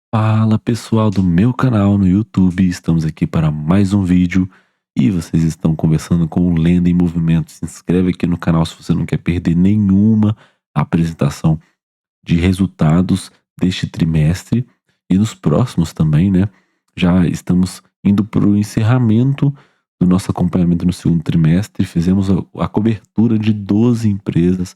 Fala pessoal do meu canal no YouTube, estamos aqui para mais um vídeo e vocês estão conversando com o Lenda em Movimento. Se inscreve aqui no canal se você não quer perder nenhuma apresentação de resultados deste trimestre e nos próximos também, né? Já estamos indo para o encerramento do nosso acompanhamento no segundo trimestre, fizemos a cobertura de 12 empresas.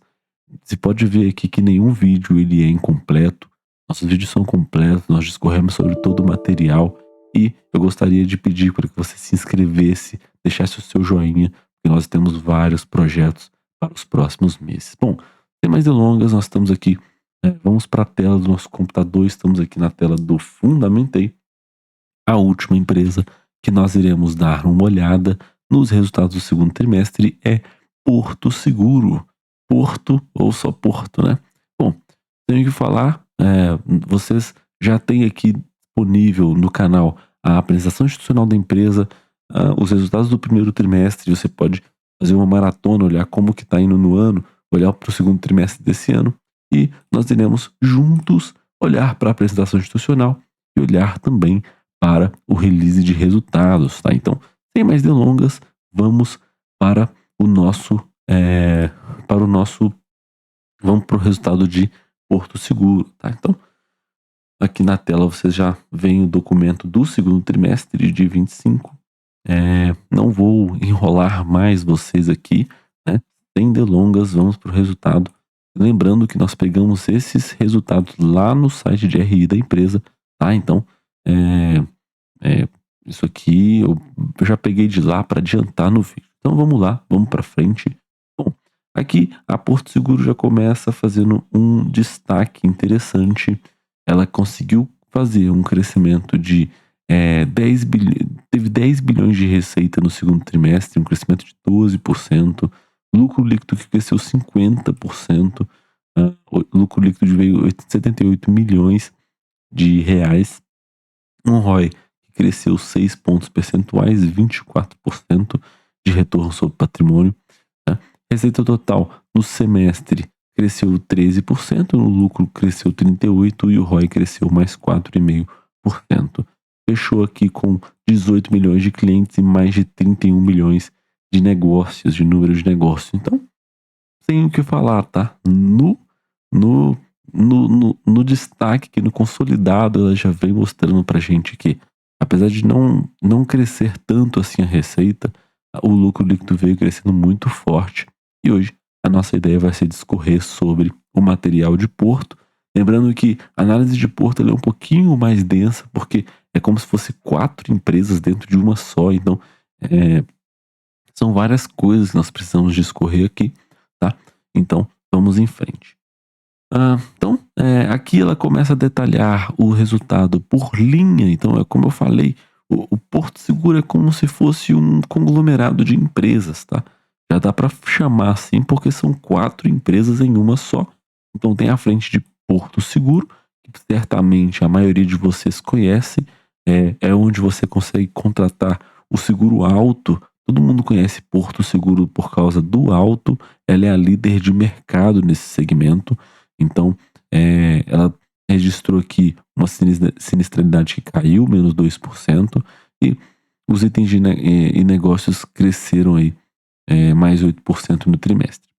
Você pode ver aqui que nenhum vídeo ele é incompleto. Nossos vídeos são completos, nós discorremos sobre todo o material e eu gostaria de pedir para que você se inscrevesse, deixasse o seu joinha, porque nós temos vários projetos para os próximos meses. Bom, sem mais delongas, nós estamos aqui, vamos para a tela do nosso computador, estamos aqui na tela do Fundamentei, a última empresa que nós iremos dar uma olhada nos resultados do segundo trimestre é Porto Seguro. Porto ou só Porto, né? Bom, tenho que falar, vocês já têm aqui disponível no canal a apresentação institucional da empresa, os resultados do primeiro trimestre. Você pode fazer uma maratona, olhar como que está indo no ano, olhar para o segundo trimestre desse ano e nós iremos juntos olhar para a apresentação institucional e olhar também para o release de resultados, tá? Então, sem mais delongas, vamos para o nosso, para o nosso, vamos para o resultado de Porto Seguro, tá? Então, aqui na tela vocês já veem o documento do segundo trimestre de 25. Não vou enrolar mais vocês aqui, né? Sem delongas, vamos para o resultado. Lembrando que nós pegamos esses resultados lá no site de RI da empresa, tá? Então, isso aqui eu já peguei de lá para adiantar no vídeo. Então vamos lá, vamos para frente. Bom, aqui a Porto Seguro já começa fazendo um destaque interessante. Ela conseguiu fazer um crescimento de 10 teve 10 bilhões de receita no segundo trimestre, um crescimento de 12%, lucro líquido que cresceu 50%, o lucro líquido veio 78 milhões de reais, um ROI que cresceu 6 pontos percentuais e 24% de retorno sobre patrimônio, né? Receita total no semestre cresceu 13%, no lucro cresceu 38% e o ROI cresceu mais 4,5%. Fechou aqui com 18 milhões de clientes e mais de 31 milhões de negócios, de número de negócios. Então, sem o que falar, tá? No destaque, que no consolidado, ela já vem mostrando pra gente que, apesar de não crescer tanto assim a receita, o lucro líquido veio crescendo muito forte. E hoje a nossa ideia vai ser discorrer sobre o material de Porto. Lembrando que a análise de Porto é um pouquinho mais densa, porque é como se fosse 4 empresas dentro de uma só. Então, são várias coisas que nós precisamos discorrer aqui, tá? Então, vamos em frente. Então, aqui ela começa a detalhar o resultado por linha. Então, é como eu falei, o Porto Seguro é como se fosse um conglomerado de empresas, tá? Já dá para chamar assim, porque são 4 empresas em uma só. Então, tem a frente de Porto Seguro, que certamente a maioria de vocês conhece, é onde você consegue contratar o seguro auto. Todo mundo conhece Porto Seguro por causa do auto, ela é a líder de mercado nesse segmento. Então, ela registrou aqui uma sinistralidade que caiu, menos 2%, e os itens e negócios cresceram aí, mais 8% no trimestre.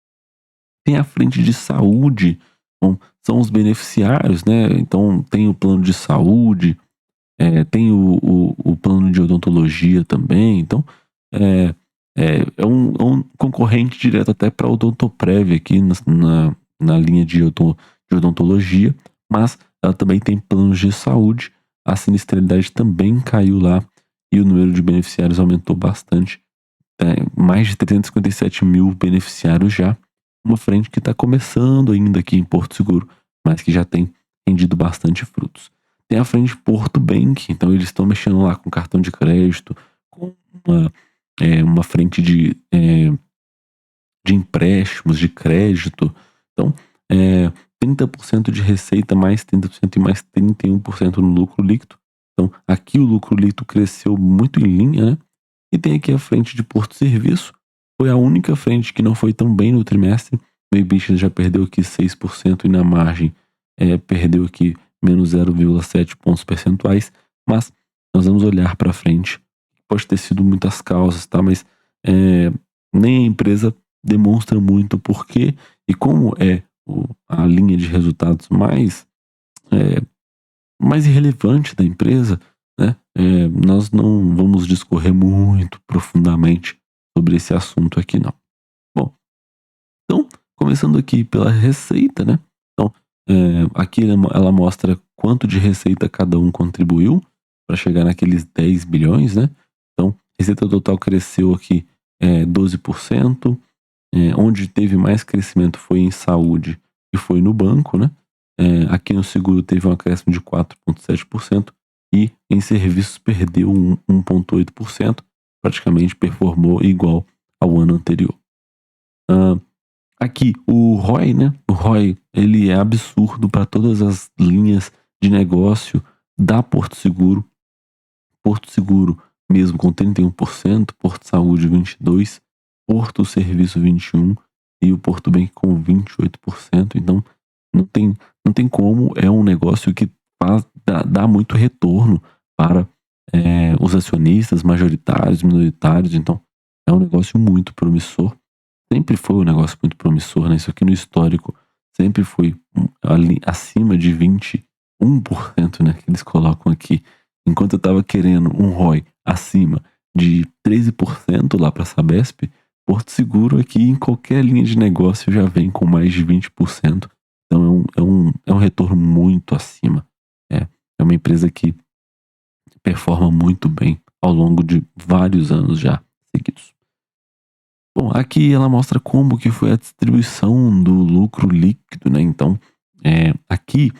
Tem a frente de saúde, bom, são os beneficiários, né? Então, tem o plano de saúde, tem o plano de odontologia também. Então, é um concorrente direto até para a Odontoprev aqui na linha de odontologia, mas ela também tem planos de saúde. A sinistralidade também caiu lá e o número de beneficiários aumentou bastante. Mais de 357 mil beneficiários já. Uma frente que está começando ainda aqui em Porto Seguro, mas que já tem rendido bastante frutos. Tem a frente Porto Bank, então eles estão mexendo lá com cartão de crédito, com uma frente de empréstimos, de crédito. Então, 30% de receita, mais 30% e mais 31% no lucro líquido. Então, aqui o lucro líquido cresceu muito em linha, né? E tem aqui a frente de Porto Serviço. Foi a única frente que não foi tão bem no trimestre. O EBITDA já perdeu aqui 6% e na margem perdeu aqui menos 0,7 pontos percentuais, mas nós vamos olhar para frente. Pode ter sido muitas causas, tá? Mas nem a empresa demonstra muito o porquê, e como é a linha de resultados mais irrelevante da empresa, né? Nós não vamos discorrer muito profundamente sobre esse assunto aqui, não. Bom, então, começando aqui pela receita, né? Então, aqui ela mostra quanto de receita cada um contribuiu para chegar naqueles 10 bilhões, né? Então, receita total cresceu aqui 12%, onde teve mais crescimento foi em saúde e foi no banco, né? Aqui no seguro teve um acréscimo de 4,7% e em serviços perdeu 1,8%, praticamente performou igual ao ano anterior. Aqui, o ROI, né? O ROI, ele é absurdo para todas as linhas de negócio da Porto Seguro. Porto Seguro, mesmo com 31%, Porto Saúde 22%, Porto Serviço 21% e o Porto Bank com 28%. Então, não tem como, é um negócio que dá muito retorno para os acionistas majoritários, minoritários. Então, é um negócio muito promissor. Sempre foi um negócio muito promissor, né? Isso aqui no histórico sempre foi ali acima de 21%, né? Que eles colocam aqui. Enquanto eu tava querendo um ROI acima de 13% lá para Sabesp, Porto Seguro aqui em qualquer linha de negócio já vem com mais de 20%. Então é um retorno muito acima. É uma empresa que performa muito bem ao longo de vários anos já seguidos. Bom, aqui ela mostra como que foi a distribuição do lucro líquido, né? Então, aqui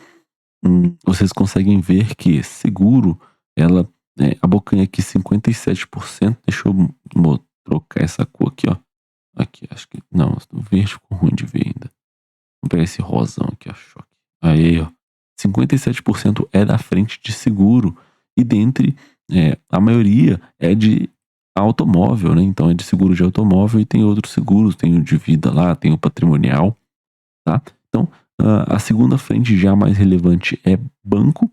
vocês conseguem ver que seguro, ela abocanha aqui 57%. Deixa eu trocar essa cor aqui, ó. Aqui, acho que não, o verde ficou ruim de ver ainda. Vamos pegar esse rosão aqui, ó, choque. Aí, ó, 57% é da frente de seguro e dentre a maioria é de automóvel, né? Então é de seguro de automóvel e tem outros seguros, tem o de vida lá, tem o patrimonial, tá? Então, a segunda frente já mais relevante é banco,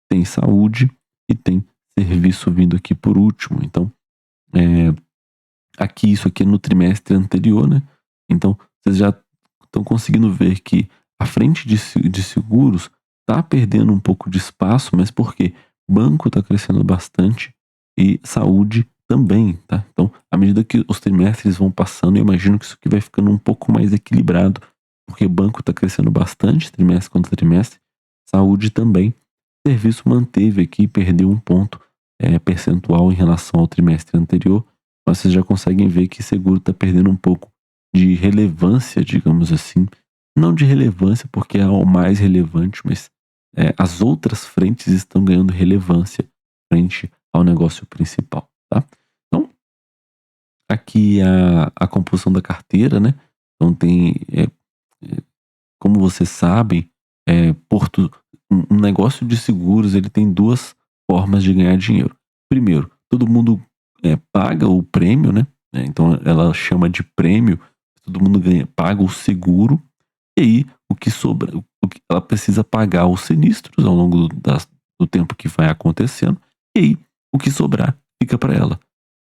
tem saúde e tem serviço vindo aqui por último. Então, aqui isso aqui é no trimestre anterior, né? Então, vocês já estão conseguindo ver que a frente de seguros tá perdendo um pouco de espaço, mas porque banco está crescendo bastante e saúde também, tá? Então, à medida que os trimestres vão passando, eu imagino que isso aqui vai ficando um pouco mais equilibrado, porque banco está crescendo bastante, trimestre contra trimestre, saúde também. Serviço manteve aqui, perdeu um ponto percentual em relação ao trimestre anterior, mas vocês já conseguem ver que seguro está perdendo um pouco de relevância, digamos assim. Não de relevância, porque é o mais relevante, mas as outras frentes estão ganhando relevância frente ao negócio principal, tá? Então, aqui a composição da carteira, né? Então tem, como vocês sabem, um negócio de seguros, ele tem duas formas de ganhar dinheiro. Primeiro, todo mundo paga o prêmio, né? Então ela chama de prêmio, todo mundo paga o seguro, e aí o que sobra, ela precisa pagar os sinistros ao longo do tempo que vai acontecendo, e aí o que sobrar fica para ela.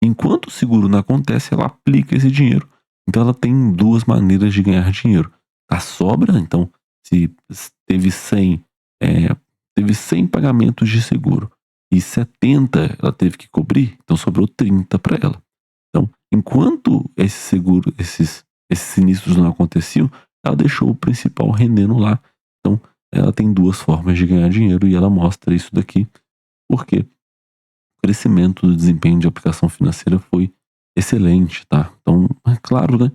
Enquanto o seguro não acontece, ela aplica esse dinheiro. Então ela tem duas maneiras de ganhar dinheiro. A sobra, então, se teve 100, teve 100 pagamentos de seguro e 70 ela teve que cobrir, então sobrou 30 para ela. Então, enquanto esses sinistros não aconteciam, ela deixou o principal rendendo lá. Então, ela tem duas formas de ganhar dinheiro e ela mostra isso daqui, porque o crescimento do desempenho de aplicação financeira foi excelente, tá? Então, é claro, né?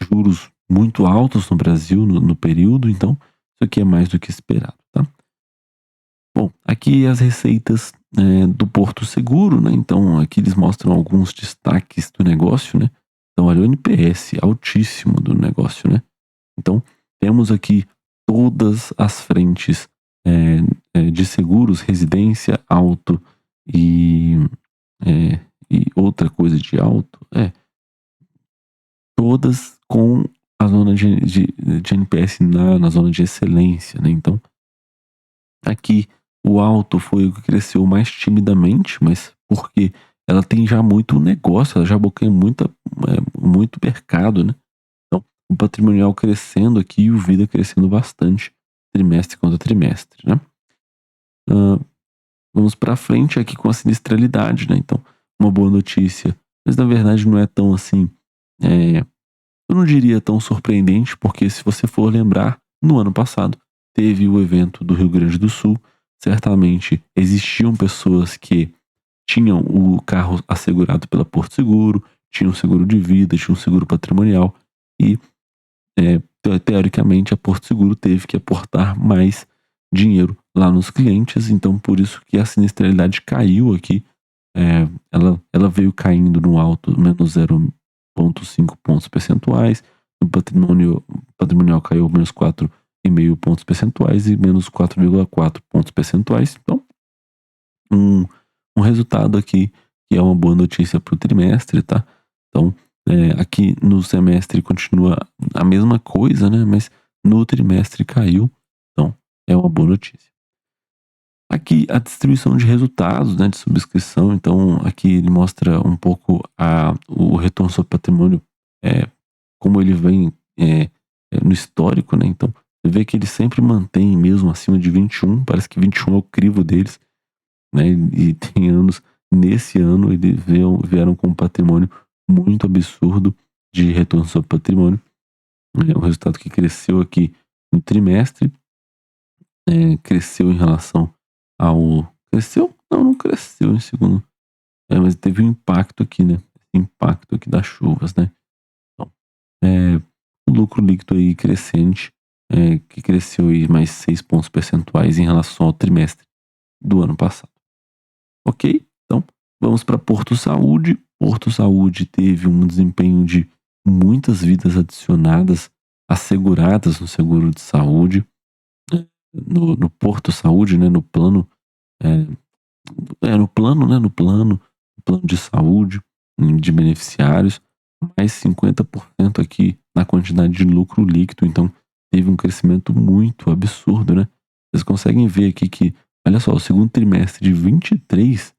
Juros muito altos no Brasil no período, então isso aqui é mais do que esperado, tá? Bom, aqui as receitas do Porto Seguro, né? Então aqui eles mostram alguns destaques do negócio, né? Então olha o NPS altíssimo do negócio, né? Então temos aqui todas as frentes de seguros, residência, auto e, e outra coisa de auto, todas com a zona de NPS na zona de excelência, né? Então Aqui o Auto foi o que cresceu mais timidamente, mas porque ela tem já muito negócio, ela já bocanha muito mercado, né? Então, o patrimonial crescendo aqui e o Vida crescendo bastante, trimestre contra trimestre, né? Ah, vamos para frente aqui com a sinistralidade, né? Então, uma boa notícia, mas na verdade não é tão assim, é, eu não diria tão surpreendente, porque se você for lembrar, no ano passado teve o evento do Rio Grande do Sul, certamente existiam pessoas que tinham o carro assegurado pela Porto Seguro, tinham seguro de vida, tinham seguro patrimonial e teoricamente a Porto Seguro teve que aportar mais dinheiro lá nos clientes, então por isso que a sinistralidade caiu aqui. Ela veio caindo no alto, menos 0,5 pontos percentuais, o patrimonial caiu menos 4,5 pontos percentuais e menos 4,4 pontos percentuais. Então, um, um resultado aqui que é uma boa notícia para o trimestre, tá? Então, aqui no semestre continua a mesma coisa, né? Mas no trimestre caiu, então é uma boa notícia. Aqui a distribuição de resultados, né, de subscrição, então aqui ele mostra um pouco o retorno sobre patrimônio, como ele vem no histórico, né? Então você vê que ele sempre mantém mesmo acima de 21, parece que 21 é o crivo deles, né? E tem anos, nesse ano eles vieram com um patrimônio muito absurdo de retorno sobre patrimônio. É um resultado que cresceu aqui no trimestre, cresceu em relação ao. Cresceu? Não, não cresceu em segundo. Mas teve um impacto aqui, né? Impacto aqui das chuvas, né? Então, o lucro líquido aí crescente, que cresceu aí mais 6 pontos percentuais em relação ao trimestre do ano passado. Ok? Então, vamos para Porto Saúde. Porto Saúde teve um desempenho de muitas vidas adicionadas, asseguradas no seguro de saúde. No Porto Saúde, né? No plano. No plano, né? No plano de saúde de beneficiários, mais 50% aqui na quantidade de lucro líquido. Então, teve um crescimento muito absurdo, né? Vocês conseguem ver aqui que, olha só, o segundo trimestre de 23,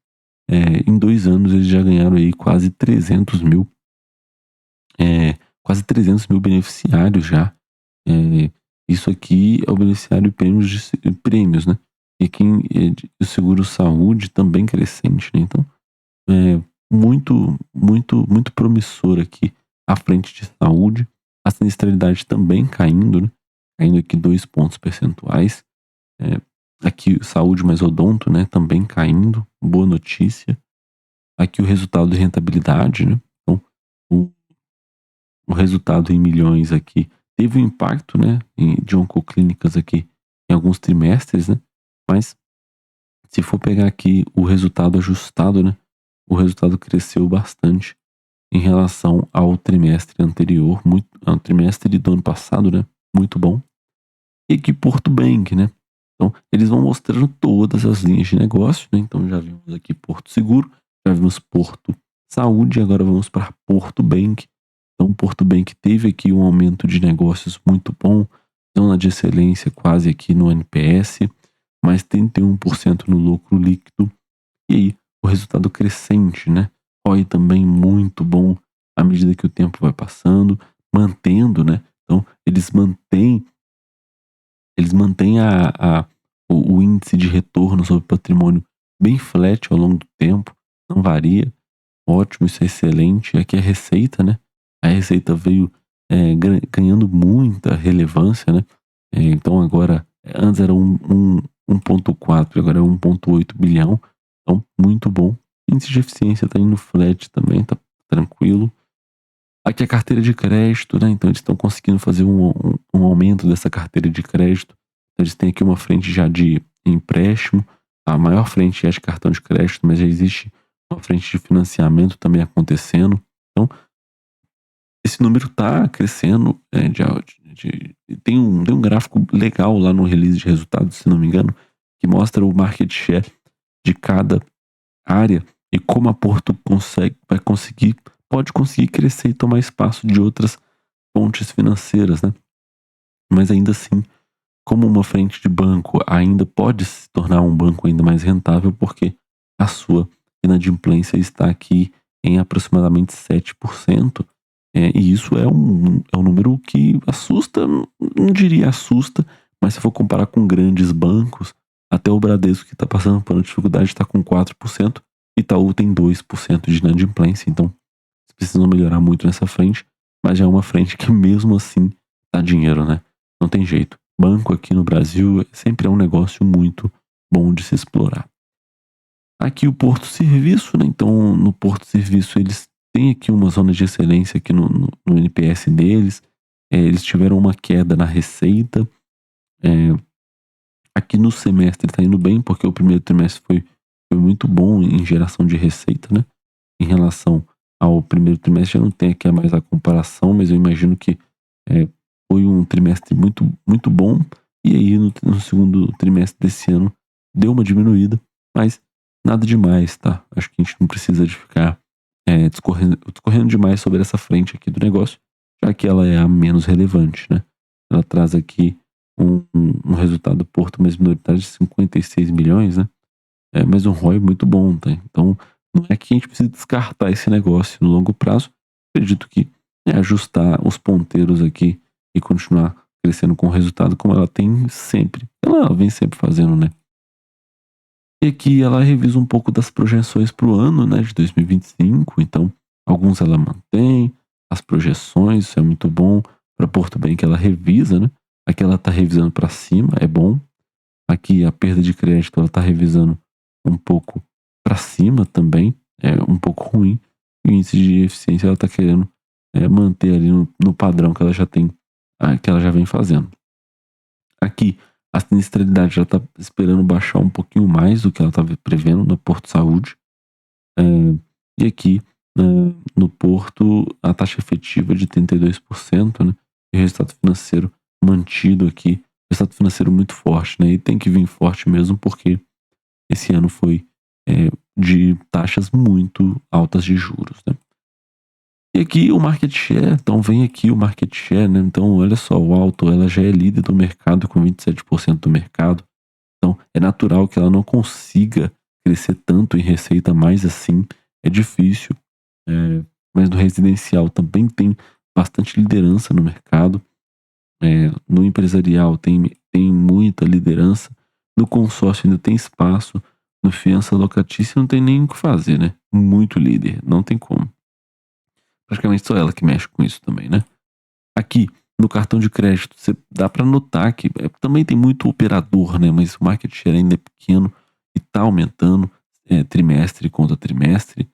em 2 anos eles já ganharam aí quase 300 mil, quase 300 mil beneficiários já. Isso aqui é o beneficiário de prêmios, né? E aqui o seguro saúde também crescente, né? Então, muito, muito, muito promissor aqui à frente de saúde. A sinistralidade também caindo, né? Caindo aqui 2 pontos percentuais. Aqui saúde mais odonto, né? Também caindo. Boa notícia. Aqui o resultado de rentabilidade, né? Então, o, o resultado em milhões aqui teve um impacto, né? De oncoclínicas aqui em alguns trimestres, né? Mas se for pegar aqui o resultado ajustado, né? O resultado cresceu bastante em relação ao trimestre anterior, ao trimestre do ano passado, né? Muito bom. E aqui Porto Bank, né? Então, eles vão mostrando todas as linhas de negócio, né? Então, já vimos aqui Porto Seguro, já vimos Porto Saúde, agora vamos para Porto Bank. Então, Porto Bank teve aqui um aumento de negócios muito bom, zona de excelência quase aqui no NPS, mais 31% no lucro líquido. E aí, o resultado crescente, né? ROI também muito bom à medida que o tempo vai passando, mantendo, né? Então, eles mantêm o índice de retorno sobre patrimônio bem flat ao longo do tempo, não varia. Ótimo, isso é excelente. Aqui a receita, né? A receita veio ganhando muita relevância, né? Então agora, antes era 1,4, agora é 1,8 bilhão. Então, muito bom. Índice de eficiência tá indo flat também, tá tranquilo. Aqui a carteira de crédito, né? Então eles estão conseguindo fazer um aumento dessa carteira de crédito. Então, eles têm aqui uma frente já de empréstimo. A maior frente é de cartão de crédito, mas já existe uma frente de financiamento também acontecendo. Então, esse número tá crescendo. Tem um gráfico legal lá no release de resultados, se não me engano, que mostra o market share de cada área e como a Porto pode conseguir crescer e tomar espaço de outras fontes financeiras, né? Mas ainda assim, como uma frente de banco ainda pode se tornar um banco ainda mais rentável, porque a sua inadimplência está aqui em aproximadamente 7%. E isso é um número que assusta, não diria assusta, mas se for comparar com grandes bancos, até o Bradesco, que está passando por uma dificuldade, está com 4%, Itaú tem 2% de inadimplência, então eles precisam melhorar muito nessa frente, mas já é uma frente que mesmo assim dá dinheiro, né? Não tem jeito. Banco aqui no Brasil sempre é um negócio muito bom de se explorar. Aqui o Porto Serviço, né? Então no Porto Serviço eles têm aqui uma zona de excelência aqui no NPS deles. Eles tiveram uma queda na receita. É, aqui no semestre está indo bem, porque o primeiro trimestre foi muito bom em geração de receita, né? Em relação ao primeiro trimestre, já não tem aqui mais a comparação, mas eu imagino que é, foi um trimestre muito, muito bom. E aí no segundo trimestre desse ano deu uma diminuída, mas nada demais, tá? Acho que a gente não precisa de ficar discorrendo demais sobre essa frente aqui do negócio, já que ela é a menos relevante, né? Ela traz aqui um resultado do Porto mais minoritário de 56 milhões, né? Mas um ROI muito bom, tá? Então, não é que a gente precisa descartar esse negócio no longo prazo. Acredito que é ajustar os ponteiros aqui e continuar crescendo com o resultado como ela tem sempre. Ela vem sempre fazendo, né? E aqui ela revisa um pouco das projeções para o ano, né, de 2025. Então, alguns ela mantém, as projeções, isso é muito bom. Para Porto Bem que ela revisa, né? Aqui ela está revisando para cima, é bom. Aqui a perda de crédito ela está revisando um pouco para cima também, é um pouco ruim. E o índice de eficiência ela está querendo manter ali no padrão que ela já tem, que ela já vem fazendo. Aqui a sinistralidade já está esperando baixar um pouquinho mais do que ela estava prevendo no Porto Saúde. E aqui no Porto a taxa efetiva de 32%, né? E o resultado financeiro mantido aqui, resultado financeiro muito forte, né? E tem que vir forte mesmo porque esse ano foi de taxas muito altas de juros, né? E aqui o market share, então vem aqui o market share, né? Então olha só, o Alto ela já é líder do mercado com 27% do mercado. Então é natural que ela não consiga crescer tanto em receita, mais assim é difícil. Mas no residencial também tem bastante liderança no mercado. No empresarial tem muita liderança. No consórcio ainda tem espaço. No fiança locatícia não tem nem o que fazer, né? Muito líder, não tem como. Praticamente só ela que mexe com isso também, né? Aqui, no cartão de crédito, dá para notar que também tem muito operador, né? Mas o market share ainda é pequeno e tá aumentando trimestre contra trimestre.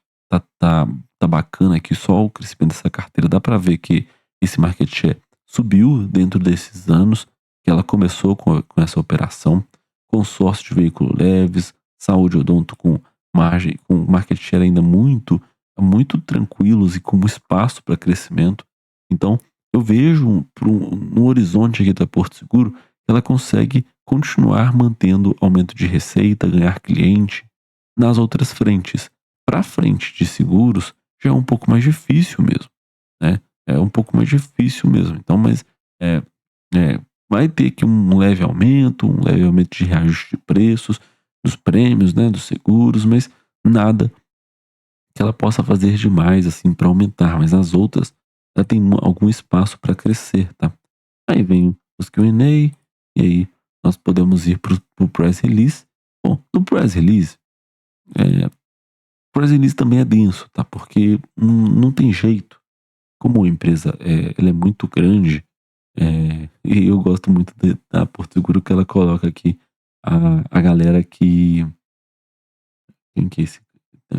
Tá bacana aqui só o crescimento dessa carteira. Dá para ver que esse market share subiu dentro desses anos que ela começou com essa operação. Consórcio de veículo leves, saúde odonto com margem, com market share ainda muito, muito tranquilos e com espaço para crescimento. Então, eu vejo no horizonte aqui da Porto Seguro, ela consegue continuar mantendo aumento de receita, ganhar cliente nas outras frentes. Para a frente de seguros, já é um pouco mais difícil mesmo, né? É um pouco mais difícil mesmo. Então, mas é, vai ter que um leve aumento de reajuste de preços, dos prêmios, né, dos seguros, mas nada que ela possa fazer demais assim para aumentar, mas as outras ela tem algum espaço para crescer, tá? Aí vem os Q&A e aí nós podemos ir pro press release. Bom, no press release, o press release também é denso, tá? Porque não tem jeito. Como a empresa ela é muito grande, e eu gosto muito da Porto Seguro que ela coloca aqui a galera que quem que é esse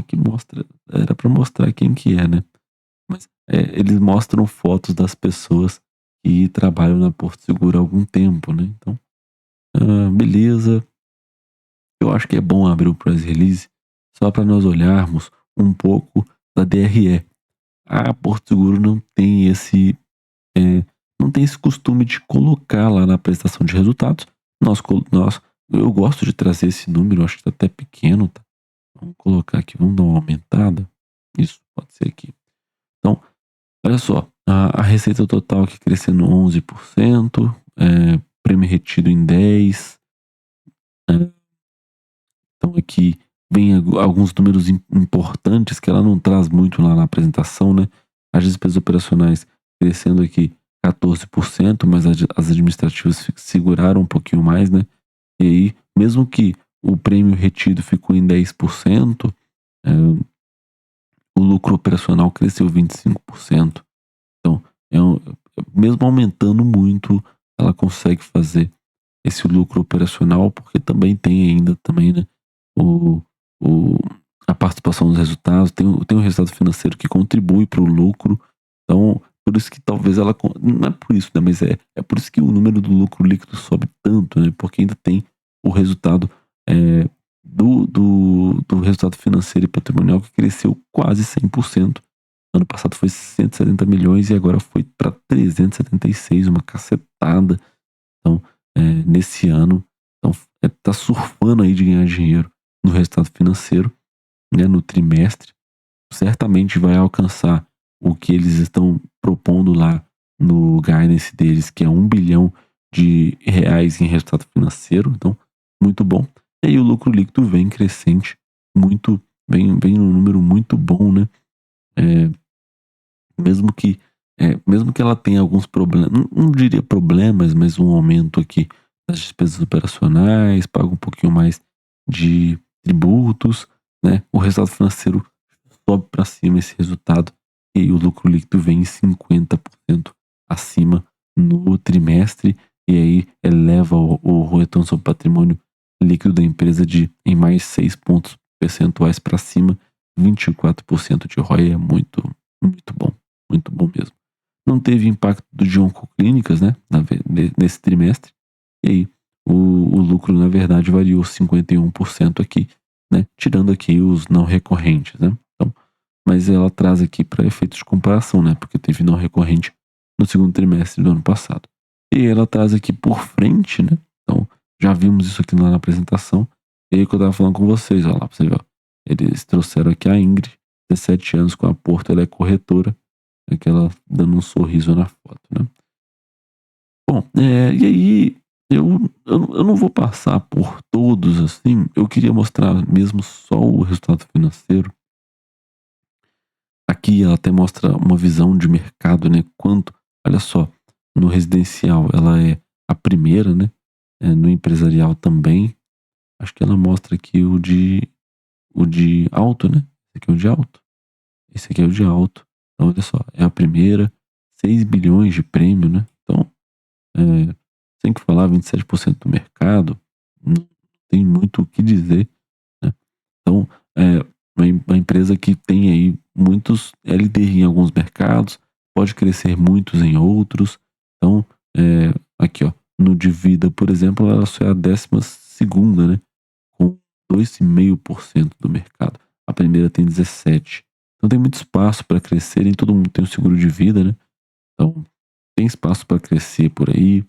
que mostra, era para mostrar quem que é, né? Mas eles mostram fotos das pessoas que trabalham na Porto Seguro há algum tempo, né? Então, beleza. Eu acho que é bom abrir o press release só para nós olharmos um pouco da DRE. A Porto Seguro não tem esse costume de colocar lá na apresentação de resultados. Eu gosto de trazer esse número, acho que tá até pequeno, tá? Vamos colocar aqui, vamos dar uma aumentada. Isso, pode ser aqui. Então, olha só, a receita total aqui crescendo 11%, prêmio retido em 10. Então aqui vem alguns números importantes que ela não traz muito lá na apresentação, né? As despesas operacionais crescendo aqui 14%, mas as administrativas seguraram um pouquinho mais, né? E aí, mesmo que o prêmio retido ficou em 10%, o lucro operacional cresceu 25%. Então, mesmo aumentando muito, ela consegue fazer esse lucro operacional, porque também tem ainda também, né, o, o, a participação dos resultados, tem o resultado financeiro que contribui para o lucro. Então, por isso que talvez ela, não é por isso, né, mas é por isso que o número do lucro líquido sobe tanto, né, porque ainda tem o resultado do resultado financeiro e patrimonial que cresceu quase 100%. Ano passado foi 170 milhões e agora foi para 376, uma cacetada. Então, nesse ano, então, tá surfando aí de ganhar dinheiro no resultado financeiro, né, no trimestre. Certamente vai alcançar o que eles estão propondo lá no guidance deles, que é 1 bilhão de reais em resultado financeiro. Então, muito bom. E aí o lucro líquido vem crescente, vem num número muito bom, né? Mesmo que, mesmo que ela tenha alguns problemas, não diria problemas, mas um aumento aqui das despesas operacionais, paga um pouquinho mais de tributos, né? O resultado financeiro sobe para cima esse resultado e o lucro líquido vem em 50% acima no trimestre e aí eleva o retorno sobre patrimônio líquido da empresa em mais 6 pontos percentuais para cima, 24% de ROI é muito, muito bom. Muito bom mesmo. Não teve impacto de oncoclínicas, né, nesse trimestre. E aí, o lucro, na verdade, variou 51% aqui, né, tirando aqui os não recorrentes, né. Então, mas ela traz aqui para efeitos de comparação, né, porque teve não recorrente no segundo trimestre do ano passado. E ela traz aqui por frente, né, então já vimos isso aqui lá na apresentação. E aí que eu tava falando com vocês, ó lá, pra você ver, ó. Eles trouxeram aqui a Ingrid, 17 anos com a Porto, ela é corretora, aquela dando um sorriso na foto, né? Bom, e aí eu não vou passar por todos assim, eu queria mostrar mesmo só o resultado financeiro. Aqui ela até mostra uma visão de mercado, né? Quanto, olha só, no residencial ela é a primeira, né? No empresarial também. Acho que ela mostra aqui o de alto, né? Esse aqui é o de alto. Esse aqui é o de alto. Então, olha só, é a primeira, 6 bilhões de prêmio, né? Então, tem que falar 27% do mercado, não tem muito o que dizer, né? Então, uma empresa que tem aí muitos, é líder em alguns mercados, pode crescer muitos em outros. Então, aqui ó, no de vida, por exemplo, ela só é a 12ª, né? Com 2,5% do mercado. A primeira tem 17%. Então tem muito espaço para crescer, nem todo mundo tem um seguro de vida, né? Então tem espaço para crescer por aí.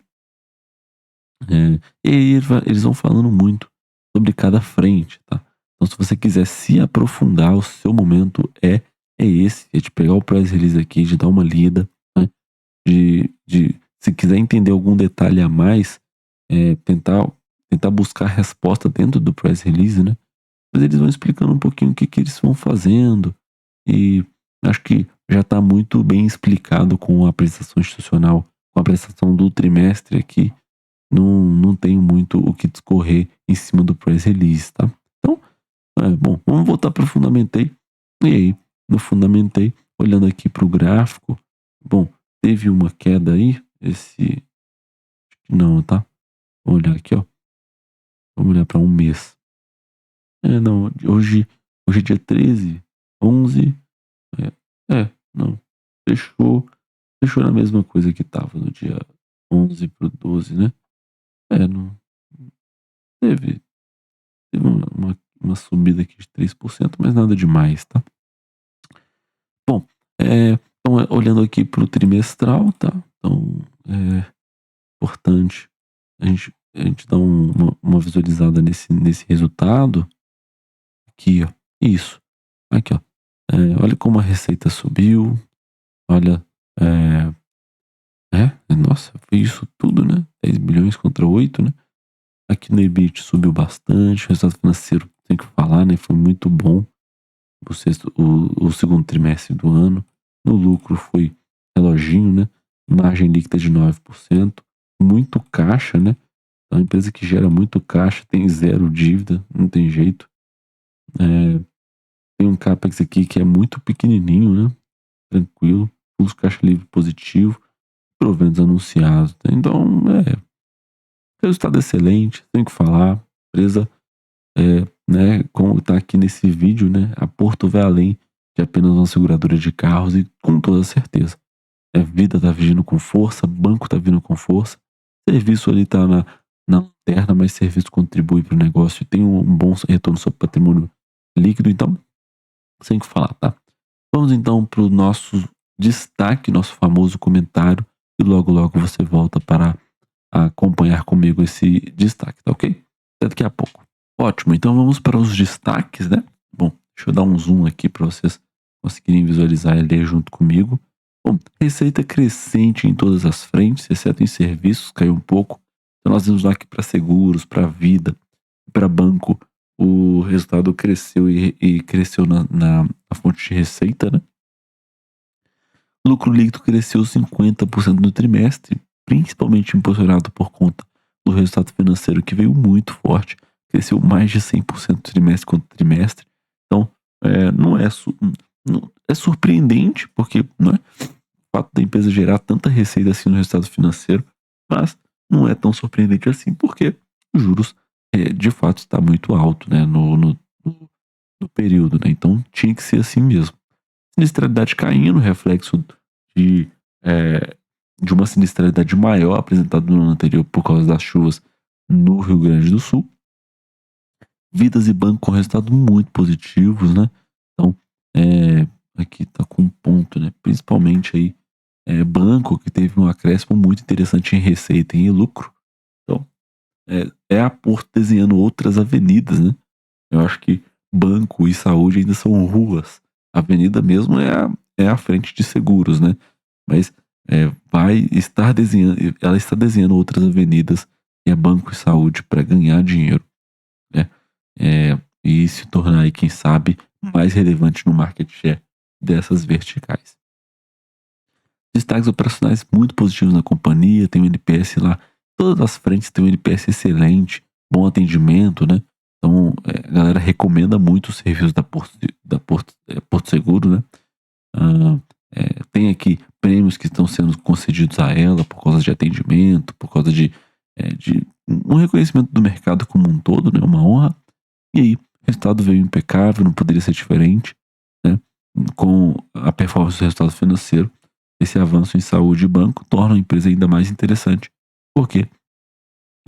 E aí eles vão falando muito sobre cada frente, tá? Então se você quiser se aprofundar, o seu momento é esse, é de pegar o press release aqui, de dar uma lida, né? Se quiser entender algum detalhe a mais, tentar buscar a resposta dentro do press release, né? Mas eles vão explicando um pouquinho o que eles vão fazendo e acho que já está muito bem explicado com a apresentação institucional, com a apresentação do trimestre aqui. Não tenho muito o que discorrer em cima do press release, tá? Então, bom, vamos voltar para o Fundamentei. E aí, no Fundamentei, olhando aqui para o gráfico, bom, teve uma queda aí, não, tá? Vou olhar aqui, ó. Vamos olhar para um mês. Não, hoje é dia 13, 11, não, fechou na mesma coisa que tava no dia 11 pro 12, né? Não teve uma subida aqui de 3%, mas nada demais, tá? Bom, então, olhando aqui pro trimestral, tá? Então, é importante a gente dar uma visualizada nesse resultado. Aqui, ó. Isso. Aqui, ó. Olha como a receita subiu. Olha, Nossa, foi isso tudo, né? 10 bilhões contra 8, né? Aqui no EBIT subiu bastante, o resultado financeiro, tem que falar, né? Foi muito bom o segundo trimestre do ano. No lucro foi reloginho, né? Margem líquida de 9%, muito caixa, né? É uma empresa que gera muito caixa, tem zero dívida, não tem jeito. Tem um CAPEX aqui que é muito pequenininho, né? Tranquilo, fluxo caixa livre positivo, proventos anunciados. Então, resultado excelente, tenho que falar. A empresa, né, como está aqui nesse vídeo, né, a Porto vai além de apenas uma seguradora de carros e com toda certeza. Vida tá vindo com força, banco tá vindo com força, serviço ali tá na lanterna, mas serviço contribui para o negócio e tem um bom retorno sobre patrimônio líquido, então, sem o que falar, tá? Vamos então para o nosso destaque, nosso famoso comentário, e logo logo você volta para acompanhar comigo esse destaque, tá ok? Até daqui a pouco. Ótimo, então vamos para os destaques, né? Bom, deixa eu dar um zoom aqui para vocês conseguirem visualizar e ler junto comigo. Bom, receita crescente em todas as frentes, exceto em serviços, caiu um pouco. Então nós vimos lá que para seguros, para vida, para banco, o resultado cresceu e cresceu na fonte de receita, né? O lucro líquido cresceu 50% no trimestre, principalmente impulsionado por conta do resultado financeiro que veio muito forte, cresceu mais de 100% trimestre contra trimestre. Então, não é, não, é surpreendente, porque não é o fato da empresa gerar tanta receita assim no resultado financeiro, mas não é tão surpreendente assim, porque os juros de fato está muito alto, né, no período, né? Então tinha que ser assim mesmo. Sinistralidade caindo, reflexo de, de uma sinistralidade maior apresentada no ano anterior por causa das chuvas no Rio Grande do Sul. Vidas e banco com resultados muito positivos, né? Então, aqui tá com um ponto, né? Principalmente aí, banco que teve um acréscimo muito interessante em receita e em lucro. Então, é a Porto desenhando outras avenidas, né? Eu acho que banco e saúde ainda são ruas. A avenida mesmo é a frente de seguros, né? Mas vai estar desenhando, ela está desenhando outras avenidas, que é banco e saúde, para ganhar dinheiro, né? E se tornar aí, quem sabe, mais relevante no market share dessas verticais. Destaques operacionais muito positivos na companhia, tem um NPS lá, todas as frentes tem um NPS excelente, bom atendimento, né? Então, a galera recomenda muito os serviços da Porto Seguro, né? Tem aqui prêmios que estão sendo concedidos a ela por causa de atendimento, por causa de um reconhecimento do mercado como um todo, né? Uma honra. E aí, o resultado veio impecável, não poderia ser diferente, né? Com a performance do resultado financeiro, esse avanço em saúde e banco torna a empresa ainda mais interessante. Porque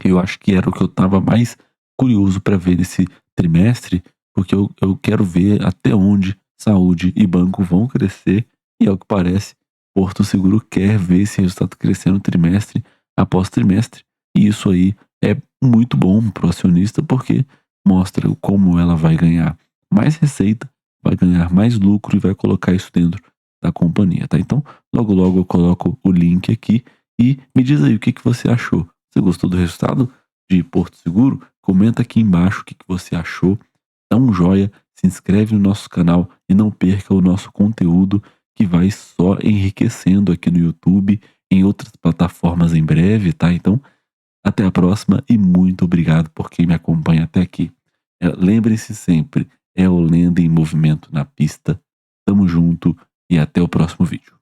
eu acho que era o que eu estava mais curioso para ver nesse trimestre, porque eu quero ver até onde saúde e banco vão crescer, e ao que parece, Porto Seguro quer ver esse resultado crescendo trimestre após trimestre. E isso aí é muito bom para o acionista, porque mostra como ela vai ganhar mais receita, vai ganhar mais lucro e vai colocar isso dentro da companhia, tá? Então, logo logo eu coloco o link aqui e me diz aí o que você achou. Você gostou do resultado de Porto Seguro? Comenta aqui embaixo o que você achou. Dá um joinha, se inscreve no nosso canal e não perca o nosso conteúdo que vai só enriquecendo aqui no YouTube, em outras plataformas em breve, tá? Então, até a próxima e muito obrigado por quem me acompanha até aqui. Lembre-se sempre, é o Lenda em Movimento na pista. Tamo junto e até o próximo vídeo.